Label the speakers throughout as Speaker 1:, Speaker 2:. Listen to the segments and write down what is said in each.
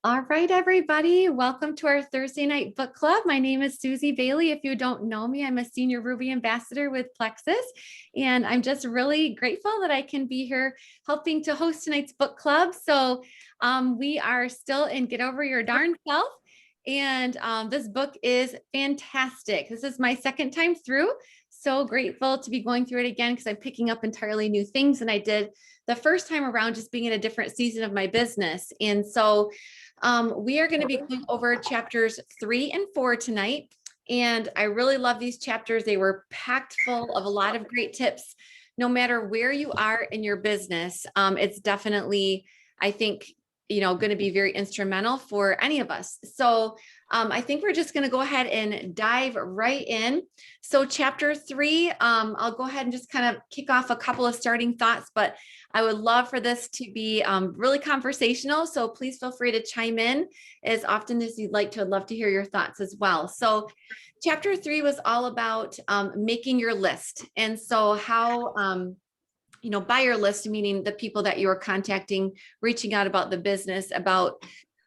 Speaker 1: All right, everybody. Welcome to our Thursday night book club. My name is Susie Bailey. If you don't know me, I'm a senior Ruby ambassador with Plexus. And I'm just really grateful that I can be here helping to host tonight's book club. So we are still in Get Over Your Darn Self. And this book is fantastic. This is my second time through. So grateful to be going through it again because I'm picking up entirely new things than I did the first time around, just being in a different season of my business. And so we are going to be going over chapters 3 and 4 tonight. And I really love these chapters. They were packed full of a lot of great tips. No matter where you are in your business, it's definitely, I think, going to be very instrumental for any of us. So I think we're just going to go ahead and dive right in. So chapter 3, I'll go ahead and just kind of kick off a couple of starting thoughts, but I would love for this to be really conversational. So please feel free to chime in as often as you'd like to. I'd love to hear your thoughts as well. So chapter 3 was all about making your list. And so how, buyer list, meaning the people that you are contacting, reaching out about the business, about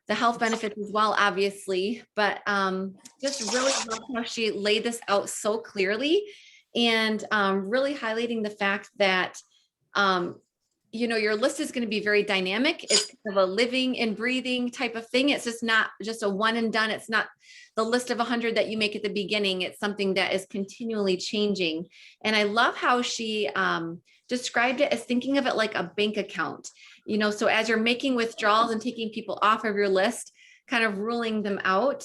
Speaker 1: the health benefits as well, obviously, but just really love how she laid this out so clearly and really highlighting the fact that, your list is going to be very dynamic. It's kind of a living and breathing type of thing. It's just not just a one and done. It's not the list of 100 that you make at the beginning. It's something that is continually changing. And I love how she described it as thinking of it like a bank account. So as you're making withdrawals and taking people off of your list, kind of ruling them out,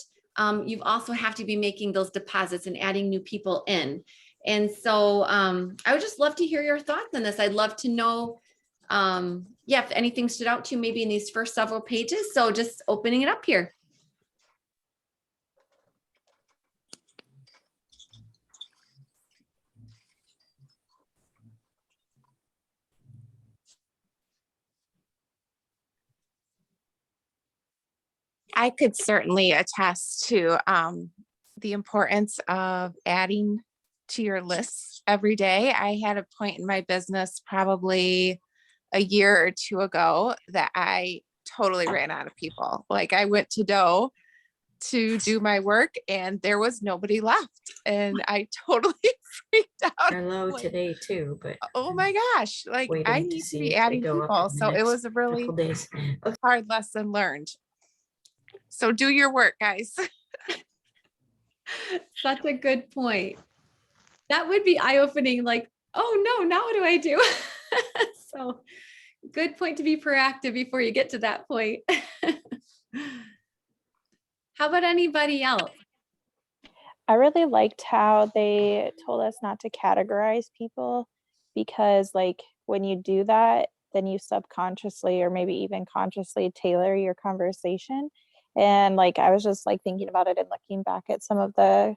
Speaker 1: you also have to be making those deposits and adding new people in. And so I would just love to hear your thoughts on this. I'd love to know, if anything stood out to you maybe in these first several pages. So just opening it up here.
Speaker 2: I could certainly attest to the importance of adding to your lists every day. I had a point in my business probably a year or two ago that I totally ran out of people. Like I went to Doe to do my work and there was nobody left. And I totally freaked out.
Speaker 3: They're low today too, but
Speaker 2: oh my gosh, like I need to be adding people. So it was a really hard lesson learned. So do your work, guys.
Speaker 1: Such a good point. That would be eye-opening, like, oh no, now what do I do? So good point to be proactive before you get to that point. How about anybody else?
Speaker 4: I really liked how they told us not to categorize people because like when you do that, then you subconsciously or maybe even consciously tailor your conversation. And like I was just like thinking about it and looking back at some of the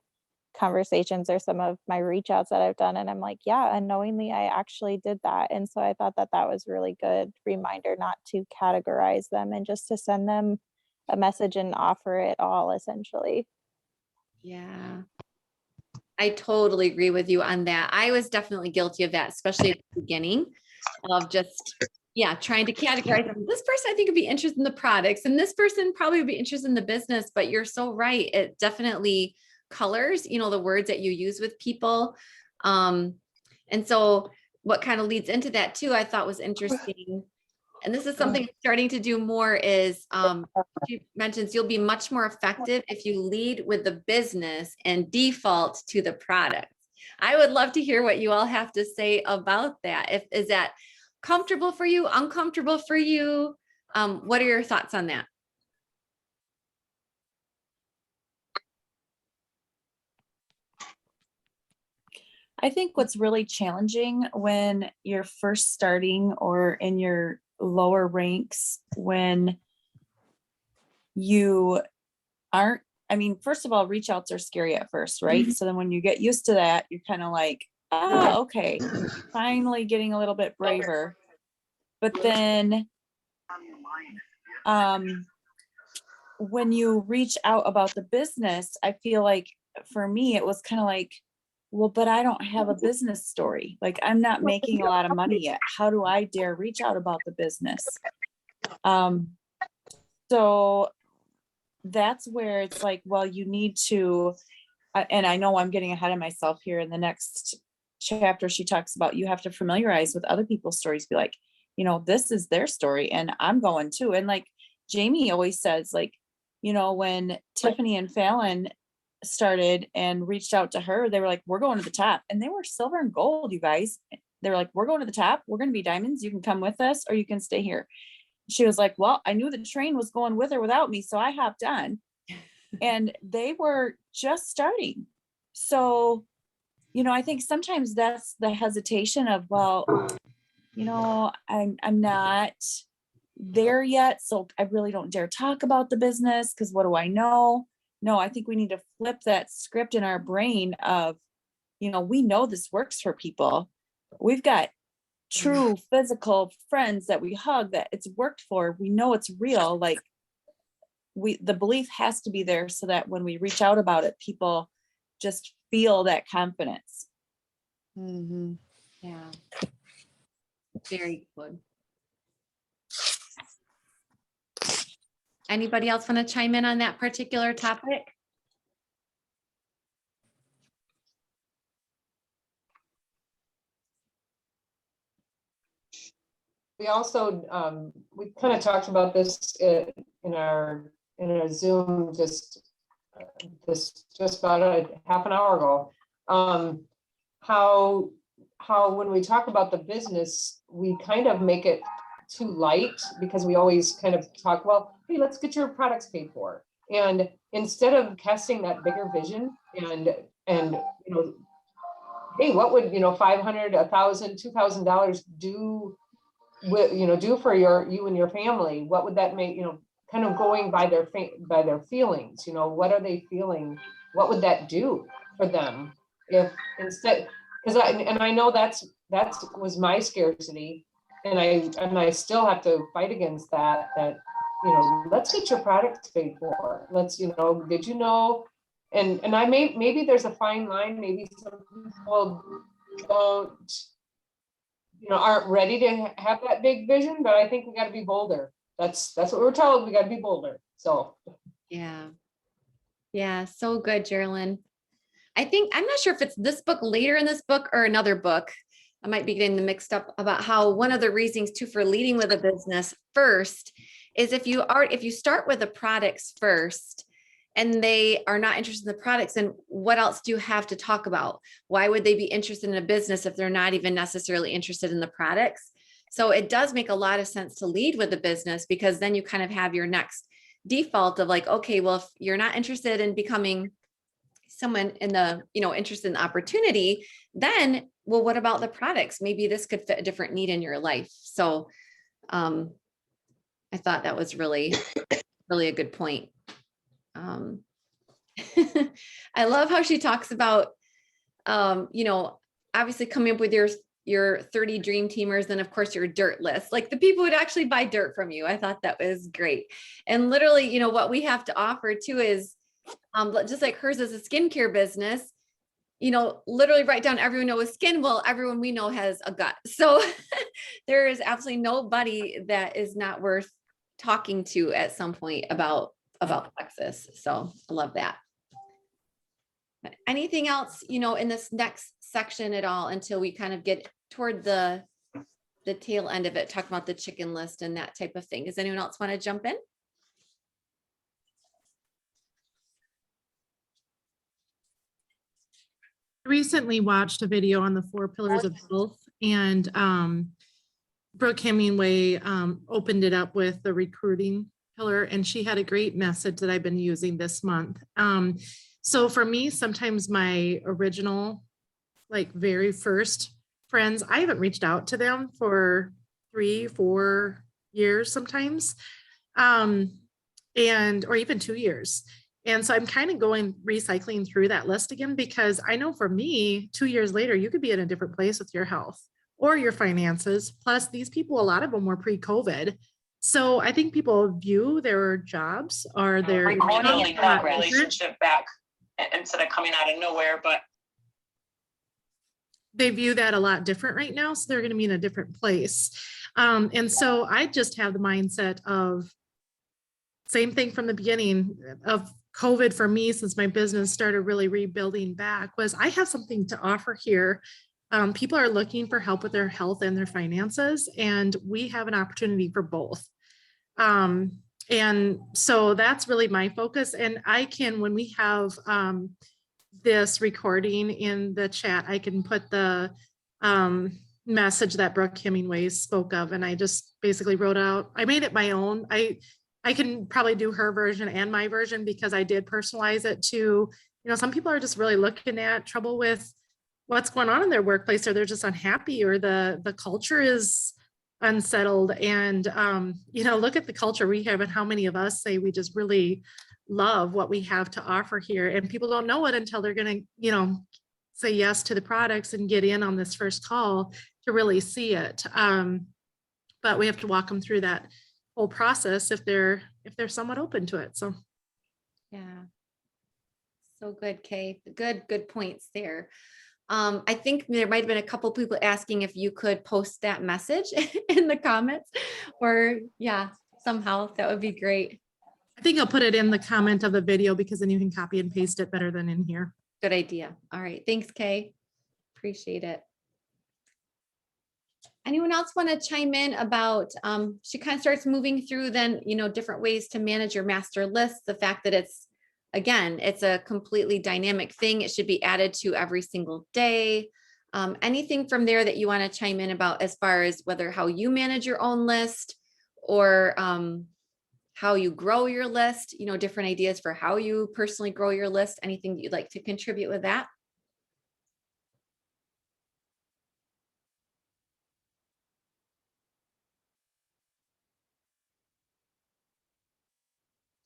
Speaker 4: conversations or some of my reach outs that I've done, and I'm like, yeah, unknowingly I actually did that. And so I thought that that was really good reminder not to categorize them and just to send them a message and offer it all essentially.
Speaker 1: Yeah, I totally agree with you on that. I was definitely guilty of that, especially at the beginning of just, trying to categorize them. This person I think would be interested in the products and this person probably would be interested in the business, but you're so right. It definitely colors, the words that you use with people. And so what kind of leads into that too, I thought was interesting. And this is something I'm starting to do more is she mentions you'll be much more effective if you lead with the business and default to the product. I would love to hear what you all have to say about that. Is that comfortable for you, uncomfortable for you? What are your thoughts on that?
Speaker 5: I think what's really challenging when you're first starting or in your lower ranks, when you aren't, first of all, reach outs are scary at first, right? Mm-hmm. So then when you get used to that, you're kind of like, oh, okay, finally getting a little bit braver. But then when you reach out about the business, I feel like for me, it was kind of like, well, but I don't have a business story. Like I'm not making a lot of money yet. How do I dare reach out about the business? So that's where it's like, well, you need to, and I know I'm getting ahead of myself here. In the next chapter, she talks about you have to familiarize with other people's stories, be like, this is their story and I'm going too. And like Jamie always says, like, when Tiffany and Fallon started and reached out to her, they were like, we're going to the top. And they were silver and gold, you guys. They were like, we're going to the top. We're going to be diamonds. You can come with us or you can stay here. She was like, well, I knew the train was going with or without me, so I hopped on. And they were just starting. So, I think sometimes that's the hesitation of, well, I'm not there yet, so I really don't dare talk about the business because what do I know? No, I think we need to flip that script in our brain of, we know this works for people. We've got true physical friends that we hug that it's worked for. We know it's real. Like the belief has to be there so that when we reach out about it, people just feel that confidence.
Speaker 1: Mm-hmm. Yeah. Very good. Anybody else want to chime in on that particular topic?
Speaker 6: We also, we kind of talked about this in our Zoom just about a half an hour ago. How when we talk about the business, we kind of make it too light because we always kind of talk, well, hey, let's get your products paid for. And instead of casting that bigger vision and hey, what would $500, $1,000, $2,000 do for you and your family? What would that make, kind of going by their feelings, what are they feeling? What would that do for them if instead, because I know that was my scarcity, and I still have to fight against that, let's get your products paid for. Let's, did you know? And maybe there's a fine line. Maybe some people don't, aren't ready to have that big vision, but I think we got to be bolder. That's what we're told. We got to be bolder. So
Speaker 1: yeah, so good, Geraldine. I think, I'm not sure if it's this book later in this book or another book. I might be getting them mixed up about how one of the reasons too for leading with a business first is if you start with the products first and they are not interested in the products, then what else do you have to talk about? Why would they be interested in a business if they're not even necessarily interested in the products? So it does make a lot of sense to lead with the business, because then you kind of have your next default of like, okay, well, if you're not interested in becoming someone in the, interested in the opportunity, then, well, what about the products? Maybe this could fit a different need in your life. So I thought that was really, really a good point. I love how she talks about, obviously coming up with your 30 dream teamers, and of course your dirt list, like the people would actually buy dirt from you. I thought that was great. And literally, what we have to offer too is, just like hers is a skincare business, literally write down everyone knows skin. Well, everyone we know has a gut. So there is absolutely nobody that is not worth talking to at some point about Plexus. So I love that. Anything else, in this next section at all, until we kind of get toward the tail end of it, talk about the chicken list and that type of thing. Does anyone else want to jump in?
Speaker 7: Recently watched a video on the 4 pillars of health, and Brooke Hemingway opened it up with the recruiting pillar, and she had a great message that I've been using this month. So for me, sometimes my original, like very first friends, I haven't reached out to them for 3-4 years sometimes, or even 2 years. And so I'm kind of recycling through that list again, because I know for me, 2 years later, you could be in a different place with your health or your finances. Plus these people, a lot of them were pre-COVID. So I think people view their jobs or their
Speaker 8: relationship back instead of coming out of nowhere, but
Speaker 7: they view that a lot different right now. So they're going to be in a different place. And so I just have the mindset of same thing from the beginning of COVID for me, since my business started really rebuilding back, was I have something to offer here. People are looking for help with their health and their finances, and we have an opportunity for both. And so that's really my focus. And I can, when we have this recording in the chat, I can put the message that Brooke Hemingway spoke of. And I just basically wrote out, I made it my own. I can probably do her version and my version because I did personalize it to, you know, some people are just really looking at trouble with what's going on in their workplace, or they're just unhappy, or the culture is unsettled. And, you know, look at the culture we have and how many of us say we just really love what we have to offer here. And people don't know it until they're going to, you know, say yes to the products and get in on this first call to really see it. But we have to walk them through that whole process if they're somewhat open to it. So
Speaker 1: Yeah. So good, Kay. Good points there. I think there might have been a couple people asking if you could post that message in the comments, or yeah, somehow that would be great.
Speaker 7: I think I'll put it in the comment of the video because then you can copy and paste it better than in here.
Speaker 1: Good idea. All right. Thanks, Kay. Appreciate it. Anyone else want to chime in about, she kind of starts moving through then, you know, different ways to manage your master list. The fact that it's, again, it's a completely dynamic thing. It should be added to every single day. Anything from there that you want to chime in about as far as whether how you manage your own list, or how you grow your list, you know, different ideas for how you personally grow your list, anything that you'd like to contribute with that?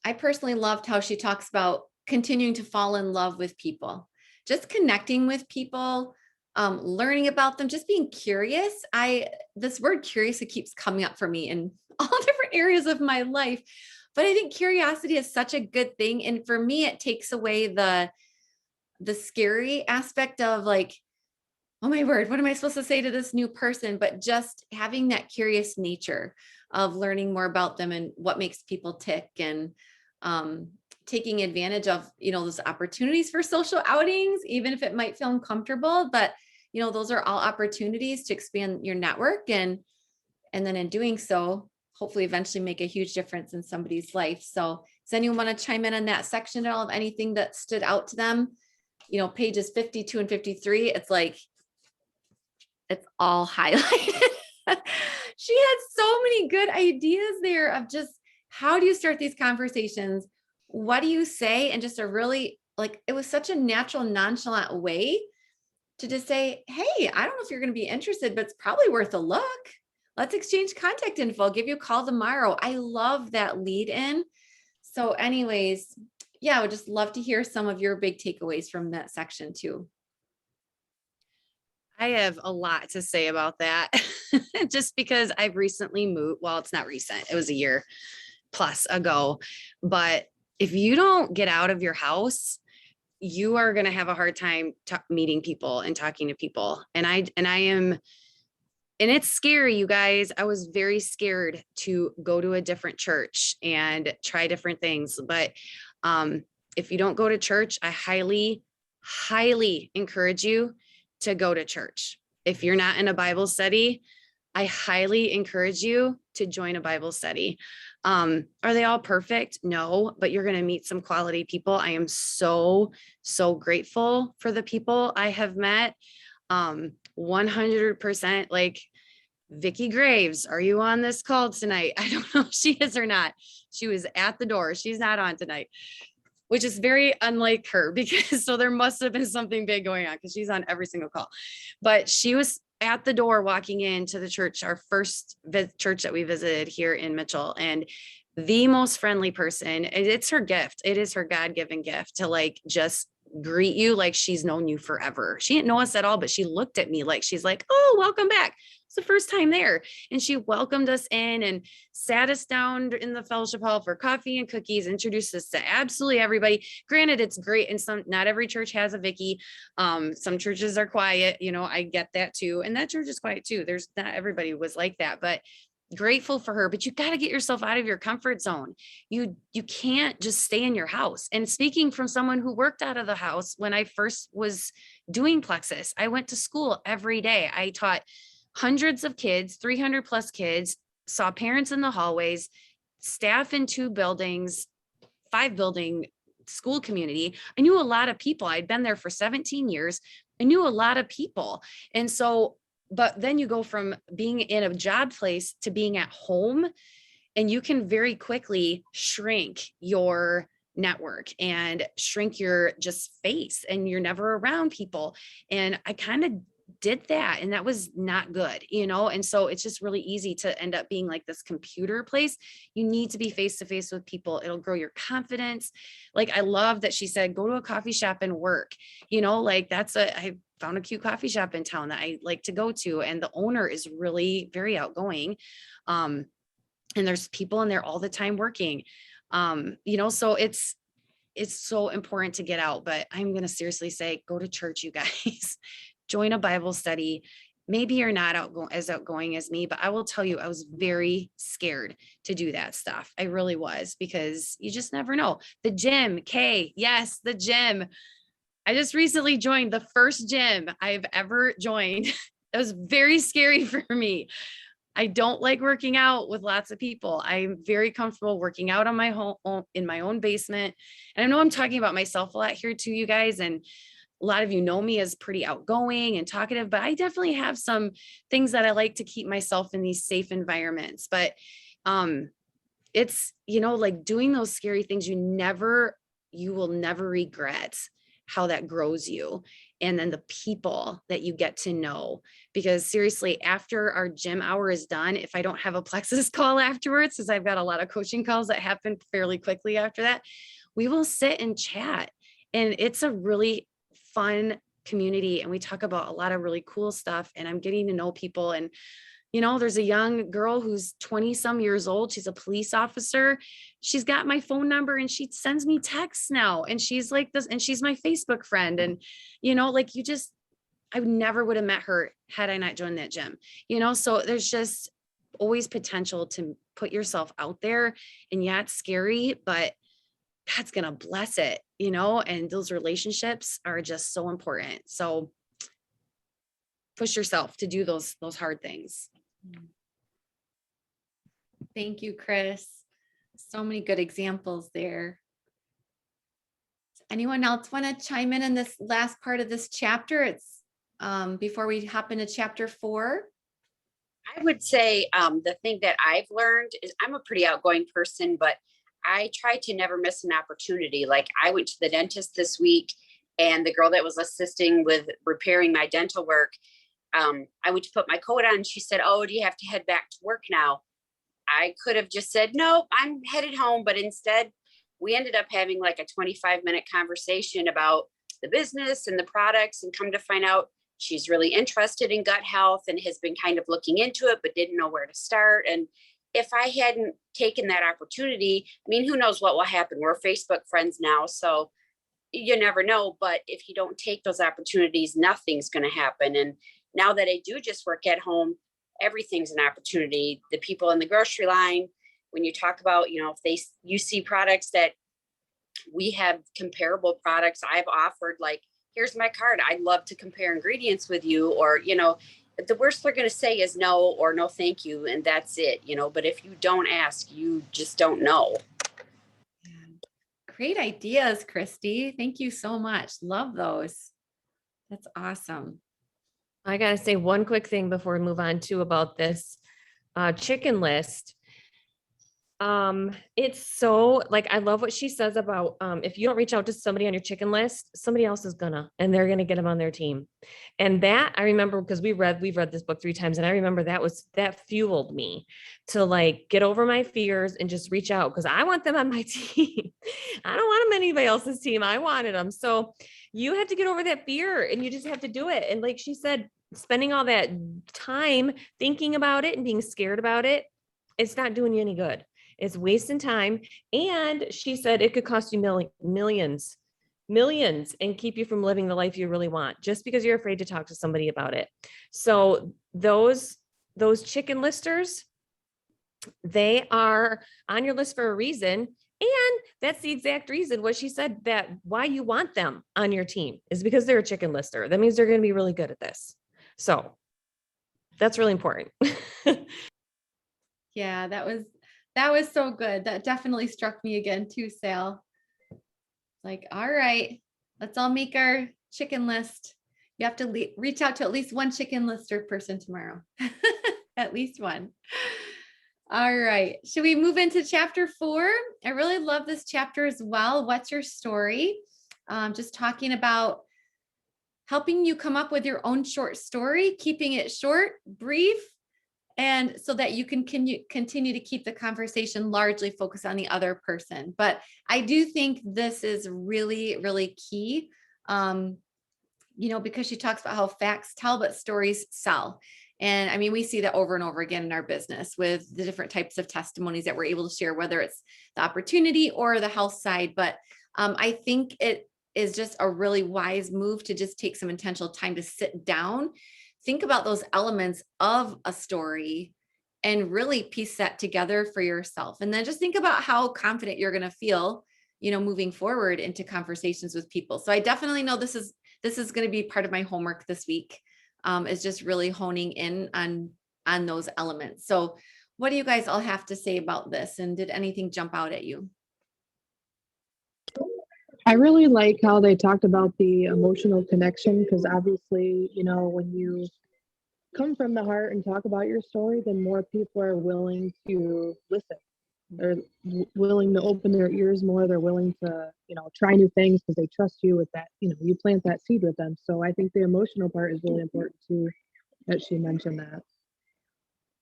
Speaker 1: I personally loved how she talks about continuing to fall in love with people, just connecting with people, learning about them, just being curious. This word curious, it keeps coming up for me in all different areas of my life, but I think curiosity is such a good thing. And for me, it takes away the scary aspect of like, oh my word, what am I supposed to say to this new person? But just having that curious nature of learning more about them and what makes people tick, and taking advantage of, you know, those opportunities for social outings, even if it might feel uncomfortable, but you know, those are all opportunities to expand your network, and then in doing so, hopefully eventually make a huge difference in somebody's life. So does anyone want to chime in on that section at all, of anything that stood out to them? You know, pages 52 and 53, it's like, it's all highlighted. She had so many good ideas there of just, how do you start these conversations? What do you say? And just a really, like, it was such a natural, nonchalant way to just say, hey, I don't know if you're going to be interested, but it's probably worth a look. Let's exchange contact info. I'll give you a call tomorrow. I love that lead in. So anyways, yeah, I would just love to hear some of your big takeaways from that section too.
Speaker 9: I have a lot to say about that just because I've recently moved. Well, it's not recent. It was a year plus ago. But if you don't get out of your house, you are going to have a hard time meeting people and talking to people. And it's scary, you guys. I was very scared to go to a different church and try different things. But if you don't go to church, I highly, highly encourage you to go to church. If you're not in a Bible study, I highly encourage you to join a Bible study. Are they all perfect? No, but you're going to meet some quality people. I am so, so grateful for the people I have met. 100%. Like Vicki Graves, are you on this call tonight? I don't know if she is or not. She was at the door. She's not on tonight, which is very unlike her, because so there must have been something big going on, because she's on every single call. But she was at the door walking into the church, our first church that we visited here in Mitchell, and the most friendly person. It's her gift. It is her God-given gift to like just greet you like she's known you forever. She didn't know us at all, but she looked at me like she's like, oh, welcome back. It's the first time there. And she welcomed us in and sat us down in the fellowship hall for coffee and cookies, introduced us to absolutely everybody. Granted, it's great. And not every church has a Vicki. Some churches are quiet, you know, I get that too. And that church is quiet too. Not everybody was like that, but grateful for her, but you got to get yourself out of your comfort zone. You can't just stay in your house. And speaking from someone who worked out of the house, when I first was doing Plexus, I went to school every day. I taught hundreds of kids, 300 plus kids, saw parents in the hallways, staff in 2 buildings, 5 building school community. I knew a lot of people. I'd been there for 17 years. I knew a lot of people. And so, but then you go from being in a job place to being at home, and you can very quickly shrink your network and shrink your just face, and you're never around people. And I kind of did that, and that was not good, you know? And so it's just really easy to end up being like this computer place. You need to be face to face with people. It'll grow your confidence. Like, I love that she said, go to a coffee shop and work, you know, like I found a cute coffee shop in town that I like to go to. And the owner is really very outgoing. And there's people in there all the time working, you know, so it's so important to get out. But I'm going to seriously say, go to church, you guys. Join a Bible study. Maybe you're not as outgoing as me, but I will tell you, I was very scared to do that stuff. I really was, because you just never know. The gym, Kay, yes, the gym. I just recently joined the first gym I've ever joined. It was very scary for me. I don't like working out with lots of people. I'm very comfortable working out on my home, in my own basement. And I know I'm talking about myself a lot here too, you guys. And a lot of you know me as pretty outgoing and talkative, but I definitely have some things that I like to keep myself in these safe environments. But it's, you know, like doing those scary things, you will never regret how that grows you. And then the people that you get to know, because seriously, after our gym hour is done, if I don't have a Plexus call afterwards, because I've got a lot of coaching calls that happen fairly quickly after that, we will sit and chat. And it's a really fun community. And we talk about a lot of really cool stuff, and I'm getting to know people. And, you know, there's a young girl who's 20 some years old. She's a police officer. She's got my phone number and she sends me texts now. And she's like this, and she's my Facebook friend. And, you know, like I never would have met her had I not joined that gym, you know? So there's just always potential to put yourself out there. And yeah, it's scary, but God's going to bless it, you know, and those relationships are just so important. So push yourself to do those hard things.
Speaker 1: Thank you, Chris. So many good examples there. Does anyone else want to chime in this last part of this chapter? It's before we hop into chapter 4.
Speaker 10: I would say the thing that I've learned is I'm a pretty outgoing person, but I try to never miss an opportunity. Like, I went to the dentist this week, and the girl that was assisting with repairing my dental work, I went to put my coat on, and she said, "Oh, do you have to head back to work now?" I could have just said, "Nope, I'm headed home." But instead, we ended up having like a 25-minute conversation about the business and the products, and come to find out she's really interested in gut health and has been kind of looking into it, but didn't know where to start. And if I hadn't taken that opportunity, I mean, who knows what will happen? We're Facebook friends now, so you never know. But if you don't take those opportunities, nothing's going to happen. And now that I do just work at home, everything's an opportunity. The people in the grocery line, when you talk about, you know, if you see products that we have comparable products, I've offered, like, here's my card, I'd love to compare ingredients with you. Or, you know, the worst they're going to say is no, or no, thank you. And that's it, you know, but if you don't ask, you just don't know.
Speaker 1: Great ideas, Christy. Thank you so much. Love those. That's awesome.
Speaker 3: I got to say one quick thing before we move on to about this chicken list. It's so, like, I love what she says about, if you don't reach out to somebody on your chicken list, somebody else is and they're gonna get them on their team. And that I remember, because we've read this book 3 times, and I remember that fueled me to, like, get over my fears and just reach out, because I want them on my team. I don't want them on anybody else's team. I wanted them. So you have to get over that fear, and you just have to do it. And like she said, spending all that time thinking about it and being scared about it, it's not doing you any good. It's wasting time. And she said it could cost you millions and keep you from living the life you really want, just because you're afraid to talk to somebody about it. So those chicken listers, they are on your list for a reason. And that's the exact reason what she said, that why you want them on your team is because they're a chicken lister. That means they're going to be really good at this. So that's really important.
Speaker 1: Yeah, that was so good. That definitely struck me again too, Sal. Like, all right, let's all make our chicken list. You have to reach out to at least one chicken lister person tomorrow. At least one. All right. Should we move into chapter 4? I really love this chapter as well. What's your story? Just talking about helping you come up with your own short story, keeping it short, brief, and so that you can continue to keep the conversation largely focused on the other person. But I do think this is really, really key, because she talks about how facts tell, but stories sell. And I mean, we see that over and over again in our business with the different types of testimonies that we're able to share, whether it's the opportunity or the health side. But I think it is just a really wise move to just take some intentional time to sit down, think about those elements of a story, and really piece that together for yourself. And then just think about how confident you're going to feel, moving forward into conversations with people. So I definitely know this is going to be part of my homework this week, is just really honing in on those elements. So what do you guys all have to say about this? And did anything jump out at you?
Speaker 11: I really like how they talked about the emotional connection, because obviously, when you come from the heart and talk about your story, then more people are willing to listen. They're willing to open their ears more. They're willing to, try new things because they trust you with that. You plant that seed with them. So I think the emotional part is really important too, that she mentioned that.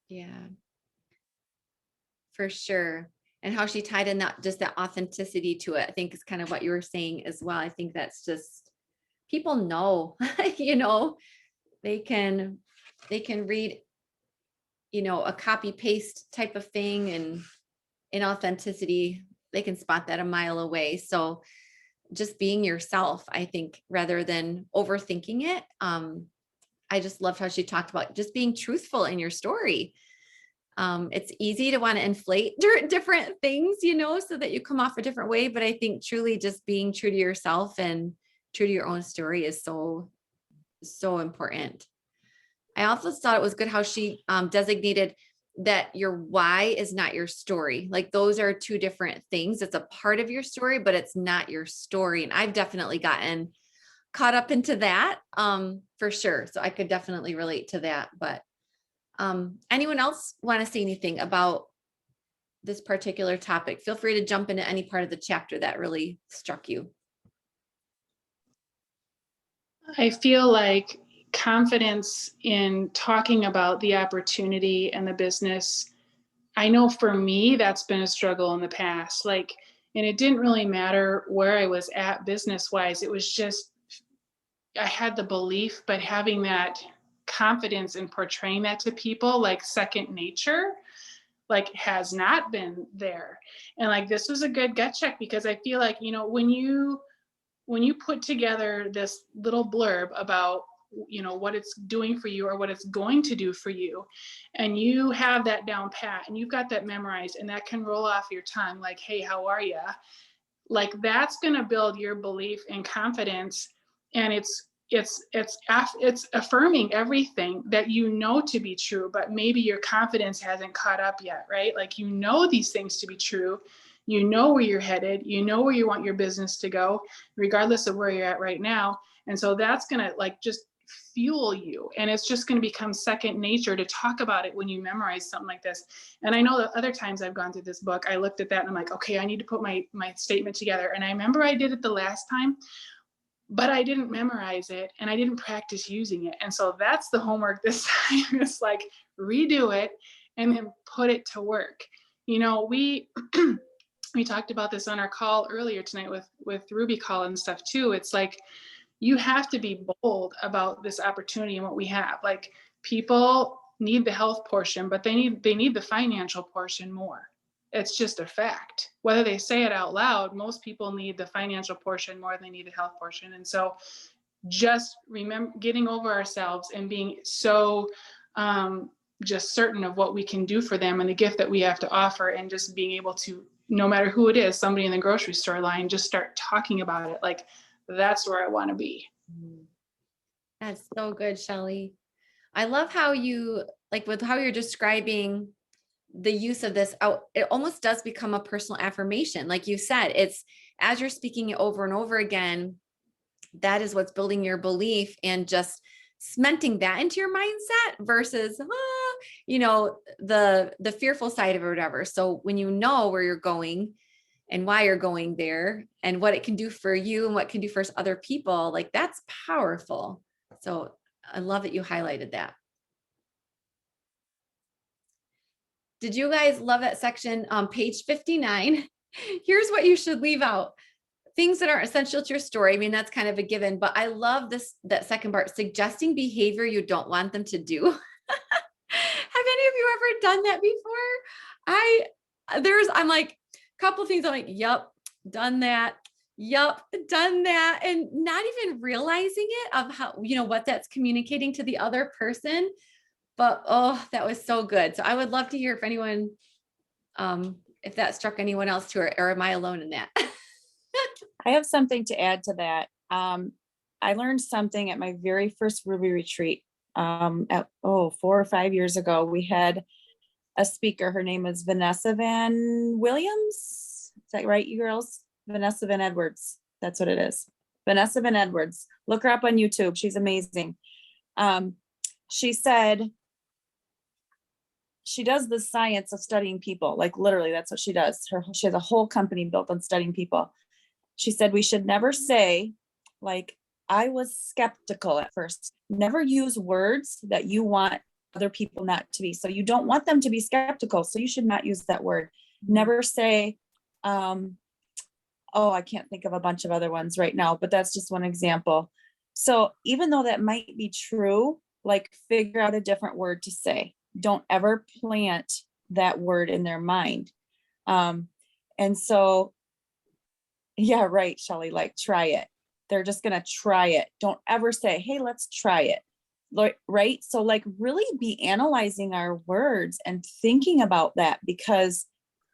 Speaker 1: Yeah, for sure. And how she tied in that authenticity to it, I think is kind of what you were saying as well. I think that's just, people know, they can read, a copy paste type of thing, and in authenticity, they can spot that a mile away. So just being yourself, I think, rather than overthinking it. I just loved how she talked about just being truthful in your story. It's easy to want to inflate different things, so that you come off a different way. But I think truly just being true to yourself and true to your own story is so, so important. I also thought it was good how she designated that your why is not your story. Like, those are two different things. It's a part of your story, but it's not your story. And I've definitely gotten caught up into that, for sure. So I could definitely relate to that. But anyone else want to say anything about this particular topic? Feel free to jump into any part of the chapter that really struck you.
Speaker 12: I feel like confidence in talking about the opportunity and the business, I know for me, that's been a struggle in the past. And it didn't really matter where I was at business-wise. It was just, I had the belief, but having that confidence in portraying that to people, like second nature, has not been there. And this was a good gut check, because I feel like, when you put together this little blurb about, what it's doing for you or what it's going to do for you, and you have that down pat and you've got that memorized, and that can roll off your tongue, like, hey, how are you? That's going to build your belief and confidence. And it's affirming everything that to be true, but maybe your confidence hasn't caught up yet, right? These things to be true, where you're headed, where you want your business to go, regardless of where you're at right now. And so that's going to just fuel you. And it's just going to become second nature to talk about it when you memorize something like this. And I know that other times I've gone through this book, I looked at that and I'm like, okay, I need to put my statement together. And I remember I did it the last time, but I didn't memorize it and I didn't practice using it. And so that's the homework this time. It's redo it and then put it to work. We talked about this on our call earlier tonight with Ruby call and stuff too. It's you have to be bold about this opportunity and what we have. People need the health portion, but they need the financial portion more. It's just a fact. Whether they say it out loud, most people need the financial portion more than they need the health portion. And so just remember getting over ourselves and being so just certain of what we can do for them and the gift that we have to offer, and just being able to, no matter who it is, somebody in the grocery store line, just start talking about it. Like, that's where I want to be.
Speaker 1: That's so good, Shelley. I love how you, like with how you're describing the use of this out, it almost does become a personal affirmation. Like you said, it's as you're speaking it over and over again, that is what's building your belief and just cementing that into your mindset versus, the fearful side of it or whatever. So when you know where you're going and why you're going there and what it can do for you and what it can do for other people, like that's powerful. So I love that you highlighted that. Did you guys love that section on page 59? Here's what you should leave out. Things that are essential to your story. I mean, that's kind of a given, but I love that second part, suggesting behavior you don't want them to do. Have any of you ever done that before? I'm like, a couple of things I'm like, yep, done that. Yep, done that. And not even realizing it of how, what that's communicating to the other person. But, oh, that was so good. So I would love to hear if anyone, if that struck anyone else too, or am I alone in that?
Speaker 5: I have something to add to that. I learned something at my very first Ruby retreat 4 or 5 years ago. We had a speaker. Her name is Vanessa Van Williams. Is that right, you girls? Vanessa Van Edwards. That's what it is. Vanessa Van Edwards. Look her up on YouTube. She's amazing. She said she does the science of studying people. Like literally, that's what she does. She has a whole company built on studying people. She said we should never say, like, I was skeptical at first. Never use words that you want other people not to be. So you don't want them to be skeptical, so you should not use that word. Never say, I can't think of a bunch of other ones right now, but that's just one example. So even though that might be true, like figure out a different word to say. Don't ever plant that word in their mind. And so, yeah, right, Shelley, like try it. They're just going to try it. Don't ever say, hey, let's try it. Right. So like really be analyzing our words and thinking about that, because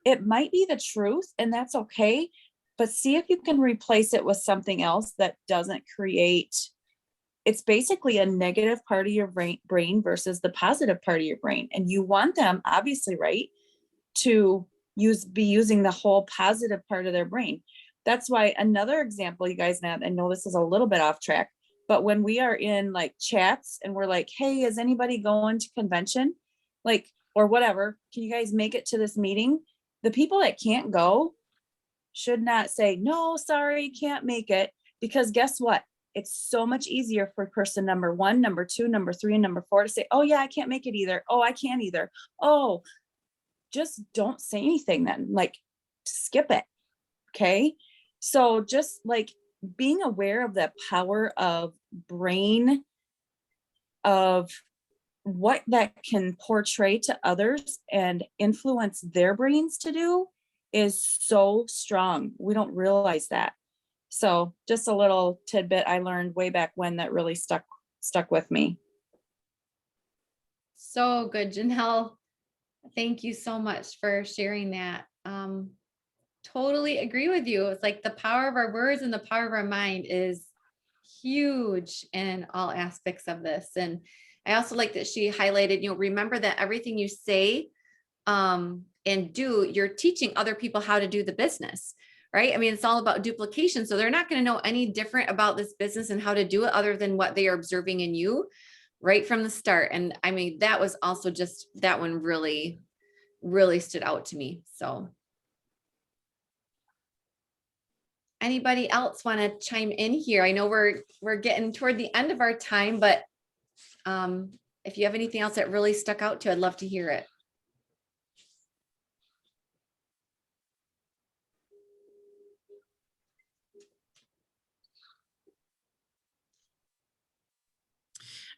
Speaker 5: it might be the truth and that's okay. But see if you can replace it with something else that doesn't create. It's basically a negative part of your brain versus the positive part of your brain. And you want them, obviously, right, to be using the whole positive part of their brain. That's why another example, you guys, I know this is a little bit off track, but when we are in like chats and we're like, hey, is anybody going to convention? Like, or whatever, can you guys make it to this meeting? The people that can't go should not say, no, sorry, can't make it. Because guess what? It's so much easier for person number 1, number 2, number 3, and number 4 to say, oh yeah, I can't make it either. Oh, I can't either. Oh, just don't say anything then, like skip it. Okay. So just like being aware of the power of brain, of what that can portray to others and influence their brains to do is so strong. We don't realize that. So just a little tidbit I learned way back when that really stuck with me.
Speaker 1: So good, Janelle. Thank you so much for sharing that. Totally agree with you. It's like the power of our words and the power of our mind is huge in all aspects of this. And I also like that she highlighted, remember that everything you say and do, you're teaching other people how to do the business, right? I mean, it's all about duplication. So they're not going to know any different about this business and how to do it other than what they are observing in you right from the start. And I mean, that was also just, that one really, really stood out to me. So anybody else want to chime in here? I know we're getting toward the end of our time, but if you have anything else that really stuck out to, I'd love to hear it.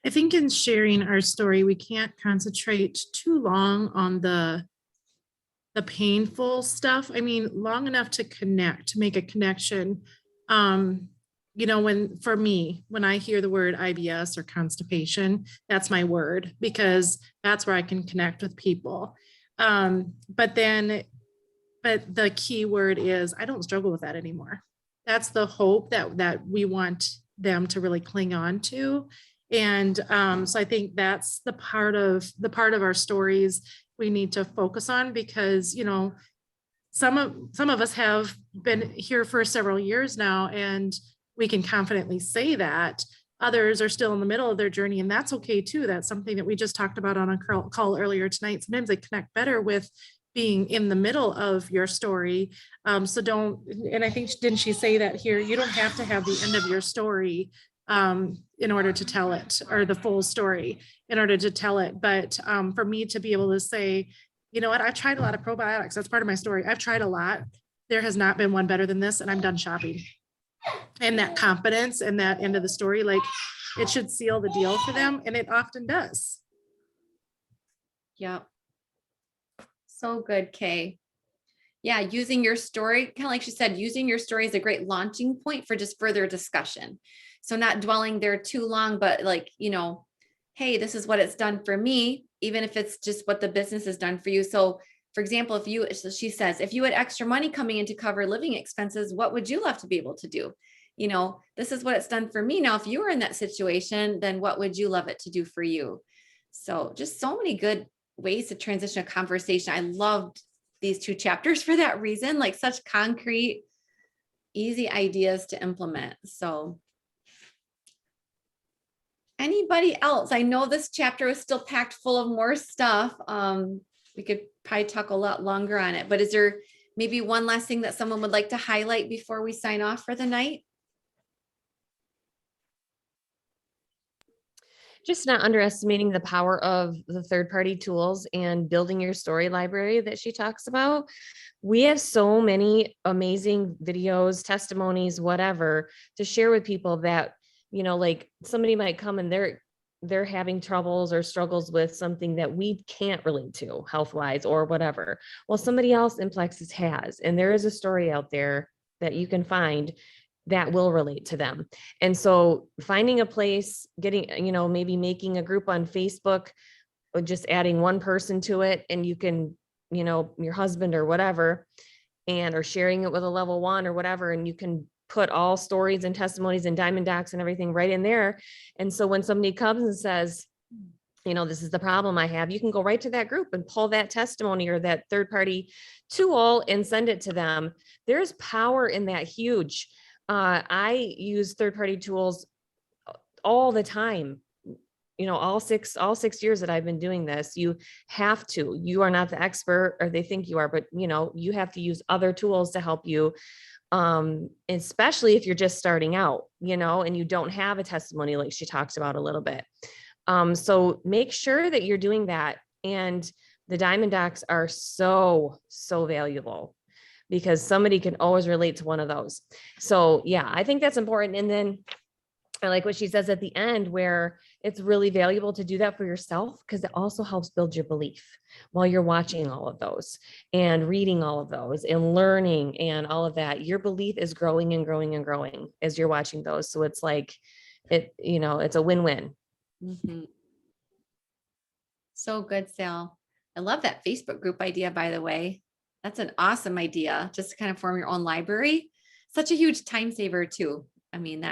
Speaker 7: I think in sharing our story, we can't concentrate too long on the painful stuff. I mean, long enough to connect, to make a connection. you know, for me, when I hear the word IBS or constipation, that's my word, because that's where I can connect with people. But the key word is, I don't struggle with that anymore. That's the hope that we want them to really cling on to. And so I think that's the part of our stories we need to focus on, because, you know, some of us have been here for several years now, and we can confidently say that. Others are still in the middle of their journey, and that's okay too. That's something that we just talked about on a call earlier tonight. Sometimes they connect better with being in the middle of your story. So don't, and I think, didn't she say that here? You don't have to have the end of your story in order to tell it, or the full story in order to tell it. But for me to be able to say, you know what, I've tried a lot of probiotics. That's part of my story. I've tried a lot. There has not been one better than this, and I'm done shopping. And that confidence and that end of the story, like, it should seal the deal for them. And it often does.
Speaker 1: Yep. So good, Kay. Yeah, using your story, kind of like she said, using your story is a great launching point for just further discussion. So not dwelling there too long, but like, you know, hey, this is what it's done for me, even if it's just what the business has done for you. So for example, she says, if you had extra money coming in to cover living expenses, what would you love to be able to do? You know, this is what it's done for me. Now, if you were in that situation, then what would you love it to do for you? So just so many good ways to transition a conversation. I loved these 2 chapters for that reason, like such concrete, easy ideas to implement. So anybody else? I know this chapter was still packed full of more stuff. We could probably talk a lot longer on it, but is there maybe one last thing that someone would like to highlight before we sign off for the night?
Speaker 3: Just not underestimating the power of the third-party tools and building your story library that she talks about. We have so many amazing videos, testimonies, whatever, to share with people that, you know, like somebody might come and they're having troubles or struggles with something that we can't relate to health-wise or whatever. Well, somebody else in Plexus has, and there is a story out there that you can find that will relate to them. And so finding a place, getting, you know, maybe making a group on Facebook, or just adding one person to it, and you can, you know, your husband or whatever, or sharing it with a level 1 or whatever, and you can put all stories and testimonies and Diamond Docs and everything right in there. And so when somebody comes and says, you know, this is the problem I have, you can go right to that group and pull that testimony or that third-party tool and send it to them. There's power in that, huge. I use third-party tools all the time. You know, all six years that I've been doing this, you have to. You are not the expert, or they think you are, but you know, you have to use other tools to help you, especially if you're just starting out, you know, and you don't have a testimony like she talks about a little bit. So make sure that you're doing that. And the Diamond Docs are so valuable, because somebody can always relate to one of those. So yeah, I think that's important. And then I like what she says at the end, where it's really valuable to do that for yourself, because it also helps build your belief while you're watching all of those and reading all of those and learning and all of that. Your belief is growing and growing and growing as you're watching those. So it's like, you know, it's a win-win.
Speaker 1: Mm-hmm. So good, Sal. I love that Facebook group idea, by the way. That's an awesome idea, just to kind of form your own library. Such a huge time saver too. I mean,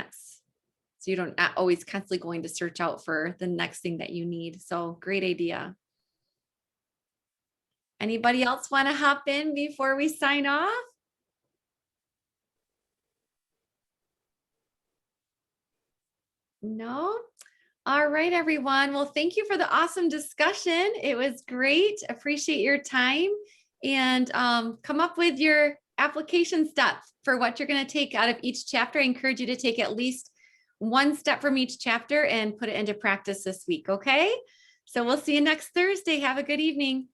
Speaker 1: so you don't not always constantly going to search out for the next thing that you need. So great idea. Anybody else want to hop in before we sign off? No? All right, everyone. Well, thank you for the awesome discussion. It was great. Appreciate your time. And come up with your application steps for what you're going to take out of each chapter. I encourage you to take at least one step from each chapter and put it into practice this week. Okay. So we'll see you next Thursday. Have a good evening.